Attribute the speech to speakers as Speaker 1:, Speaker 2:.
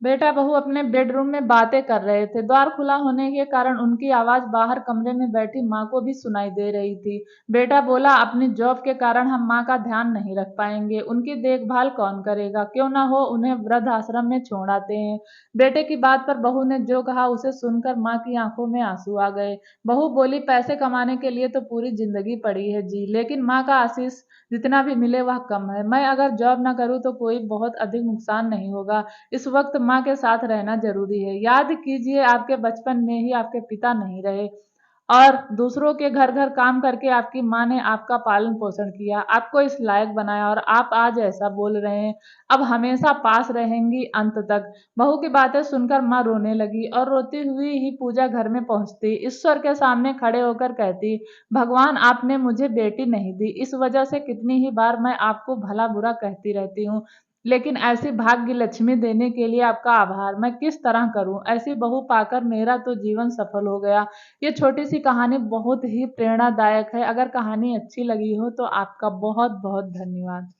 Speaker 1: बेटा बहू अपने बेडरूम में बातें कर रहे थे। द्वार खुला होने के कारण उनकी आवाज बाहर कमरे में बैठी माँ को भी सुनाई दे रही थी। बेटा बोला, अपनी जॉब के कारण हम माँ का ध्यान नहीं रख पाएंगे। उनकी देखभाल कौन करेगा? क्यों ना हो उन्हें वृद्ध आश्रम में छोड़ आते हैं। बेटे की बात पर बहू ने जो कहा उसे सुनकर माँ की आंखों में आंसू आ गए। बहू बोली, पैसे कमाने के लिए तो पूरी जिंदगी पड़ी है जी, लेकिन माँ का आशीष जितना भी मिले वह कम है। मैं अगर जॉब ना करूँ तो कोई बहुत अधिक नुकसान नहीं होगा। इस वक्त माँ के साथ रहना जरूरी है। याद कीजिए, आपके बचपन में ही आपके पिता नहीं रहे और दूसरों के घर घर काम करके आपकी माँ ने आपका पालन पोषण किया, आपको इस लायक बनाया, और आप आज ऐसा बोल रहे हैं। अब हमेशा पास रहेंगी अंत तक। बहू की बातें सुनकर माँ रोने लगी और रोती हुई ही पूजा घर में पहुंचती, ईश्वर के सामने खड़े होकर कहती, भगवान आपने मुझे बेटी नहीं दी, इस वजह से कितनी ही बार मैं आपको भला बुरा कहती रहती हूँ, लेकिन ऐसी भाग्य लक्ष्मी देने के लिए आपका आभार मैं किस तरह करूं। ऐसी बहू पाकर मेरा तो जीवन सफल हो गया। ये छोटी सी कहानी बहुत ही प्रेरणादायक है। अगर कहानी अच्छी लगी हो तो आपका बहुत बहुत धन्यवाद।